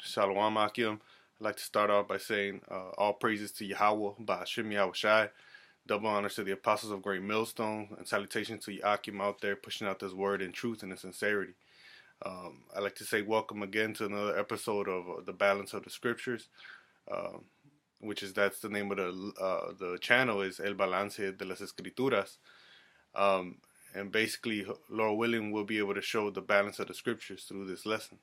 Shalom Akim. I'd like to start off by saying all praises to Yahweh, Ba'ashim Yahweh Shai. Double honors to the apostles of Great Millstone, and salutations to Akim out there pushing out this word in truth and in sincerity. I'd like to say welcome again to another episode of The Balance of the Scriptures, uh, that's the name of the channel is El Balance de las Escrituras. Um, and basically, Lord willing, we'll be able to show the balance of the Scriptures through this lesson.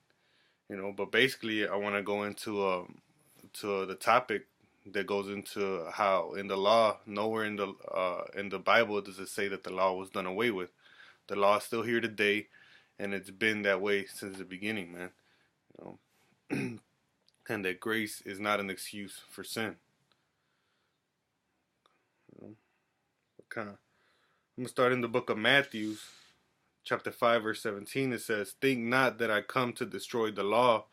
But basically, I want to go into to the topic that goes into how in the law, nowhere in the Bible does it say that the law was done away with. The law is still here today, and it's been that way since the beginning, man. And that grace is not an excuse for sin. I'm gonna start in the book of Matthew, chapter 5, verse 17. It says, "Think not that I come to destroy the law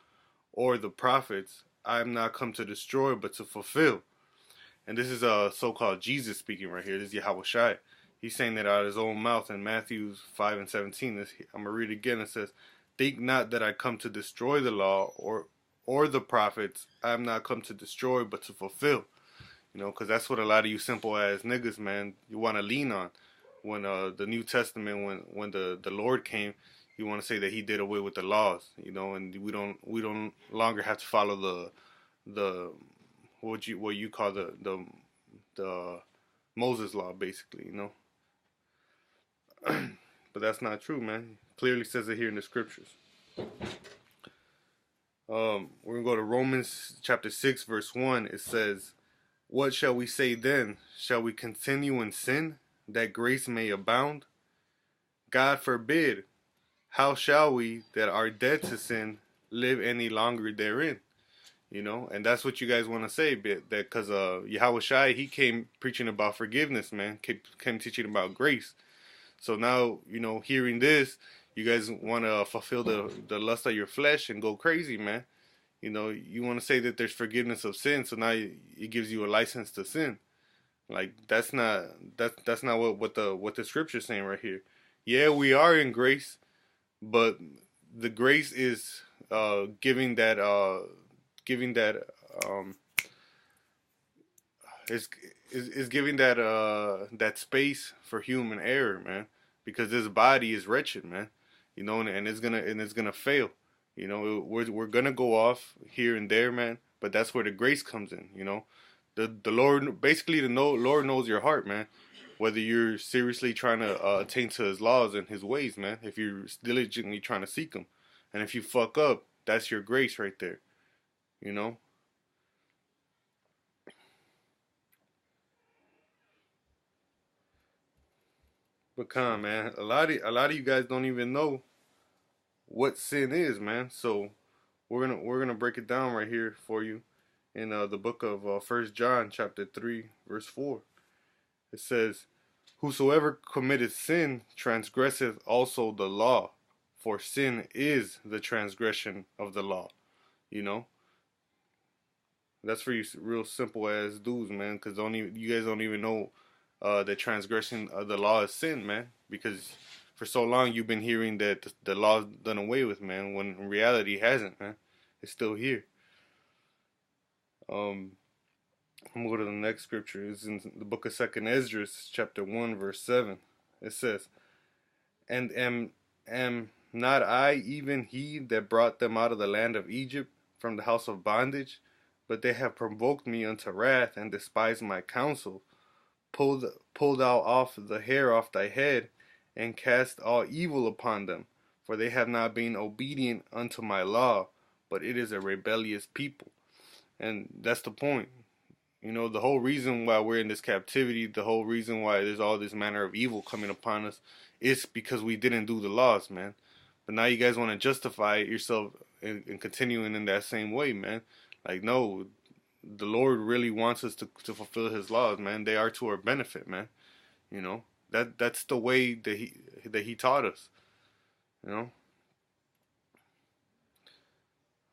or the prophets. I am not come to destroy, but to fulfill." And this is so-called Jesus speaking right here. This is Yahweh Shai. He's saying that out of his own mouth in Matthew 5 and 17. I'm going to read it again. It says, "Think not that I come to destroy the law or the prophets. I am not come to destroy, but to fulfill." Because that's what a lot of you simple-ass niggas, man, you want to lean on. When the New Testament, when the Lord came, you want to say that he did away with the laws, and we don't longer have to follow the what you call the Moses law, basically, But that's not true, man. It clearly says it here in the scriptures. We're gonna go to Romans chapter 6, verse 1. It says, "What shall we say then? Shall we continue in sin, that grace may abound? God forbid. How shall we that are dead to sin live any longer therein?" And that's what you guys want to say, that because Yahweh Shai, he came preaching about forgiveness, man, came teaching about grace. So now, hearing this, you guys want to fulfill the lust of your flesh and go crazy, man. You want to say that there's forgiveness of sin, so now it gives you a license to sin. Like that's not what the scripture's saying right here. Yeah, we are in grace, but the grace is giving that is giving that space for human error, man, because this body is wretched, man, and it's gonna fail. We're gonna go off here and there, man, but that's where the grace comes in. The Lord, basically, Lord knows your heart, man. Whether you're seriously trying to attain to His laws and His ways, man. If you're diligently trying to seek Him, and if you fuck up, that's your grace right there. But come, man, a lot of you guys don't even know what sin is, man. So we're gonna break it down right here for you in the book of 1 John chapter 3 verse 4. It says, "Whosoever committeth sin transgresseth also the law, for sin is the transgression of the law." That's for you real simple ass dudes, man, because you guys don't even know that transgression of the law is sin, man, because for so long you've been hearing that the law's done away with, man, when in reality it hasn't, man. It's still here. I'm gonna go to the next scripture. It's in the book of 2nd Esdras, chapter 1, verse 7. It says, "And am not I even he that brought them out of the land of Egypt from the house of bondage? But they have provoked me unto wrath, and despised my counsel. Pull thou off the hair off thy head, and cast all evil upon them. For they have not been obedient unto my law, but it is a rebellious people." And that's the point. The whole reason why we're in this captivity, the whole reason why there's all this manner of evil coming upon us, is because we didn't do the laws, man. But now you guys want to justify yourself in continuing in that same way, man. Like, no, the Lord really wants us to fulfill His laws, man. They are to our benefit, man. That's the way that He taught us. I'm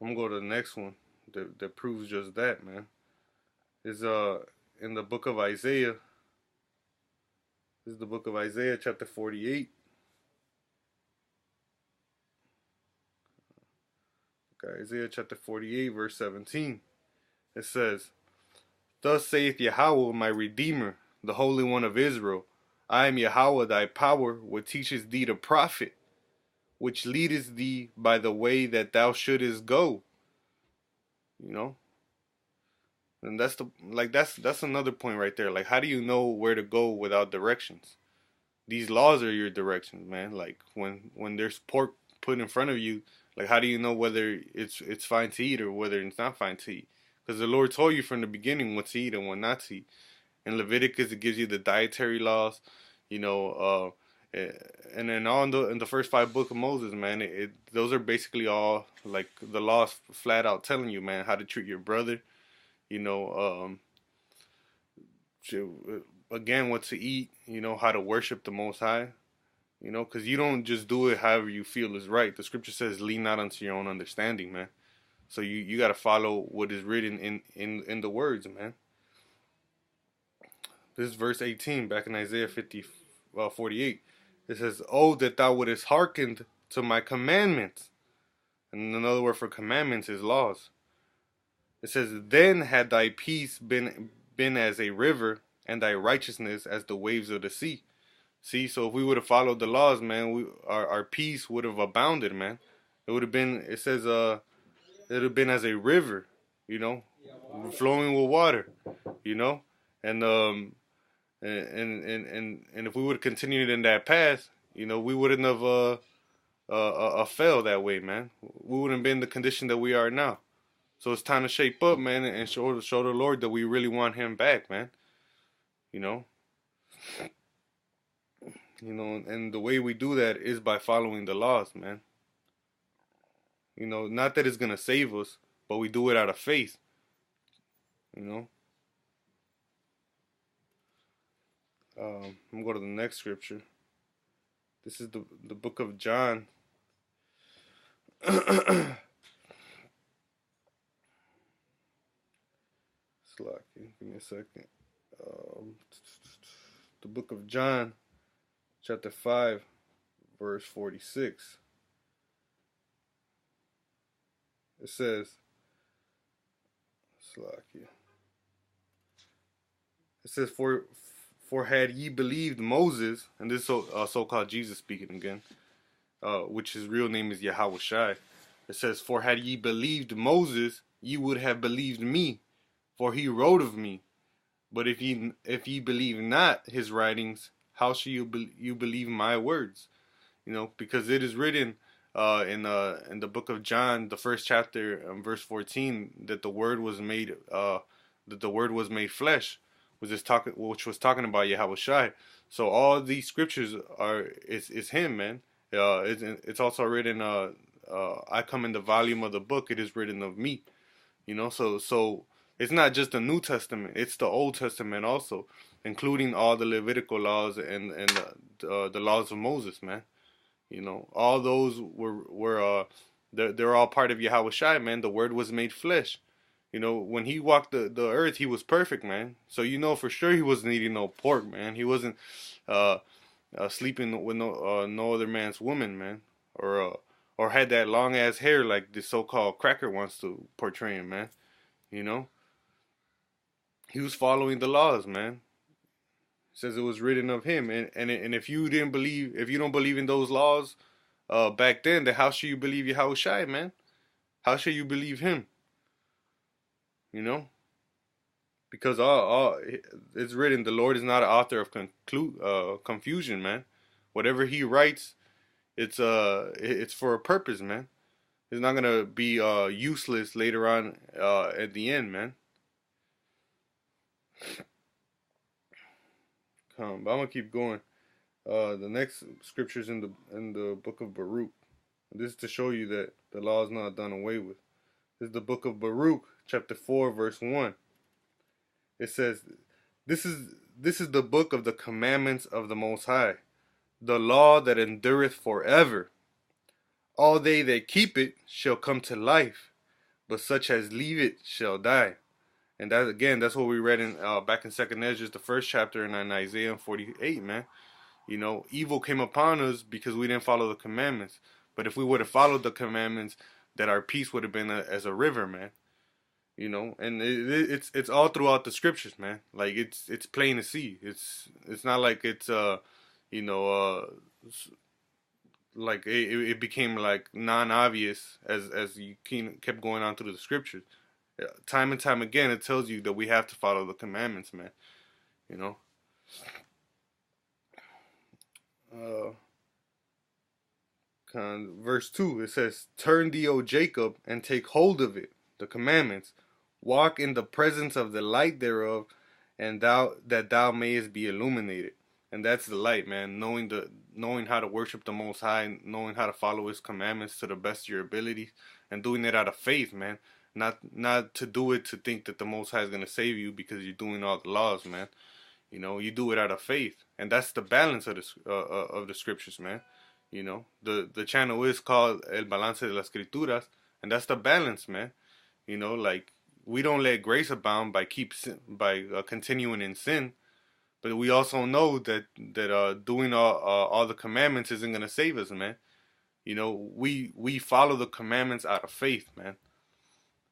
gonna go to the next one that proves just that, man. Is in the book of Isaiah. This is the book of Isaiah, chapter 48. Isaiah chapter 48, verse 17. It says, Thus saith Yahweh, my Redeemer, the Holy One of Israel, I am Yahweh thy power, which teaches thee to profit, which leadeth thee by the way that thou shouldest go. You know? And that's another point right there. Like, how do you know where to go without directions? These laws are your directions, man. Like when there's pork put in front of you, like how do you know whether it's fine to eat or whether it's not fine to eat? Because the Lord told you from the beginning what to eat and what not to eat. In Leviticus, it gives you the dietary laws, you know, and then in the first 5 books of Moses, man, those are basically all like the laws flat out telling you, man, how to treat your brother, you know, again, what to eat, you know, how to worship the Most High, you know, because you don't just do it however you feel is right. The scripture says, lean not unto your own understanding, man. So you got to follow what is written in the words, man. This is verse 18, back in Isaiah 48. It says, Oh, that thou wouldest hearkened to my commandments. And another word for commandments is laws. It says, Then had thy peace been as a river, and thy righteousness as the waves of the sea. See, so if we would have followed the laws, man, our peace would have abounded, man. It would have been, it says, it would have been as a river, you know, flowing with water, you know, and if we would have continued in that path, you know, we wouldn't have fell that way, man. We wouldn't have been in the condition that we are now. So it's time to shape up, man, and show the Lord that we really want Him back, man. You know, and the way we do that is by following the laws, man. You know, not that it's gonna save us, but we do it out of faith. You know. I'm gonna go to the next scripture. This is the book of John. Give me a second. The book of John, chapter 5, verse 46. It says, for had ye believed Moses, and this so-called Jesus speaking again, which his real name is Yahweh Shai. It says, for had ye believed Moses, ye would have believed me, for he wrote of me. But if ye believe not his writings, how shall you believe my words? You know, because it is written in the book of John, the first chapter, verse 14, that the Word was made flesh, which was talking about Yahweh Shai. So all these scriptures is him, man. It's also written. I come in the volume of the book. It is written of me. You know, so it's not just the New Testament; it's the Old Testament also, including all the Levitical laws and the laws of Moses, man. You know, all those they're all part of Yahweh Shai, man. The Word was made flesh. You know, when he walked the earth, he was perfect, man. So you know for sure he wasn't eating no pork, man. He wasn't sleeping with no other man's woman, man, or had that long ass hair like this so-called cracker wants to portray him, man. You know. He was following the laws, man. It says it was written of him, and if you don't believe in those laws, back then how should you believe Yahweh Shai, man? How should you believe him? You know, because all it's written, the Lord is not an author of confusion, man. Whatever He writes, it's for a purpose, man. It's not gonna be useless later on at the end, man. But I'm gonna keep going. The next scriptures in the book of Baruch. This is to show you that the law is not done away with. This is the book of Baruch, chapter 4, verse 1. It says, This is the book of the commandments of the Most High, the law that endureth forever. All they that keep it shall come to life, but such as leave it shall die. And that's what we read in back in 2nd Ezra, the first chapter, and in Isaiah 48, man. You know, evil came upon us because we didn't follow the commandments. But if we would have followed the commandments, that our peace would have been as a river, man. You know, and it's all throughout the scriptures, man. Like it's plain to see. It's not like it's you know like it became like non-obvious as you kept going on through the scriptures. Time and time again, it tells you that we have to follow the commandments, man. You know. Uh, Verse 2, it says, "Turn thee, O Jacob, and take hold of it, the commandments. Walk in the presence of the light thereof, and thou mayest be illuminated." And that's the light, man. Knowing how to worship the Most High, knowing how to follow His commandments to the best of your ability, and doing it out of faith, man. Not to do it to think that the Most High is gonna save you because you're doing all the laws, man. You know, you do it out of faith, and that's the balance of the scriptures, man. You know, the channel is called El Balance de las Escrituras, and that's the balance, man. You know, like we don't let grace abound by continuing in sin, but we also know that doing all the commandments isn't gonna save us, man. You know, we follow the commandments out of faith, man.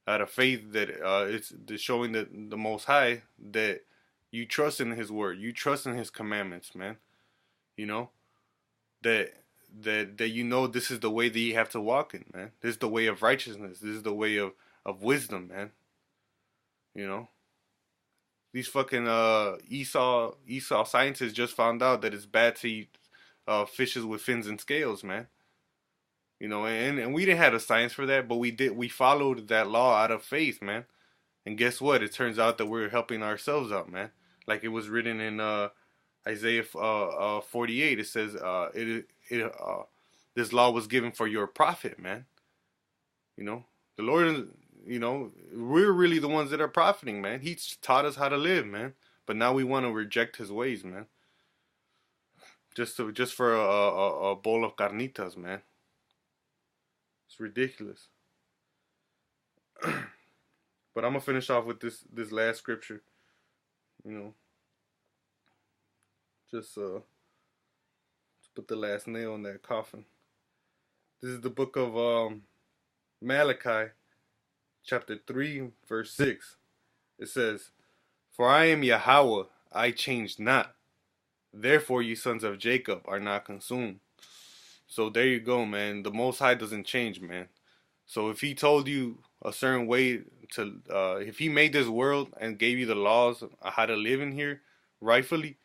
Out of faith that it's showing the Most High that you trust in His word, you trust in His commandments, man. You know that you know this is the way that you have to walk in, man. This is the way of righteousness. This is the way of wisdom, man. You know, these fucking Esau scientists just found out that it's bad to eat fishes with fins and scales, man. You know, and we didn't have the science for that, but we followed that law out of faith, man. And guess what? It turns out that we're helping ourselves out, man. Like it was written in Isaiah 48. It says this law was given for your profit, man. You know, the Lord, you know, we're really the ones that are profiting, man. He taught us how to live, man. But now we want to reject His ways, man. Just for a bowl of carnitas, man. It's ridiculous. But I'm gonna finish off with this last scripture. You know, just to put the last nail in that coffin. This is the book of Malachi, chapter 3, verse 6. It says, "For I am Yahweh, I change not. Therefore you sons of Jacob are not consumed." So there you go, man. The Most High doesn't change, man. So if He told you a certain way to, if He made this world and gave you the laws of how to live in here rightfully,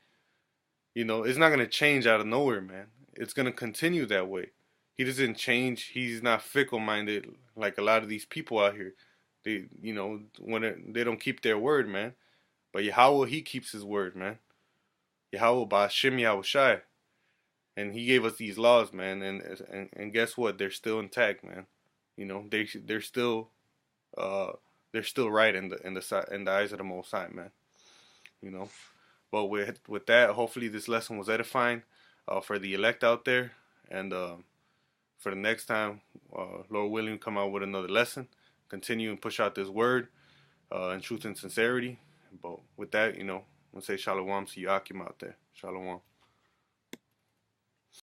you know, it's not going to change out of nowhere, man. It's going to continue that way. He doesn't change. He's not fickle-minded like a lot of these people out here. They, you know, they don't keep their word, man. But Yahweh, He keeps His word, man. Yahweh Ba'ashem Yahushai. And He gave us these laws, man. And guess what? They're still intact, man. You know, they're still right in the eyes of the Most High, man. You know. But with that, hopefully this lesson was edifying for the elect out there, and for the next time, Lord willing, come out with another lesson, continue and push out this word in truth and sincerity. But with that, you know, I'm gonna say shalom to Yakim out there. Shalom.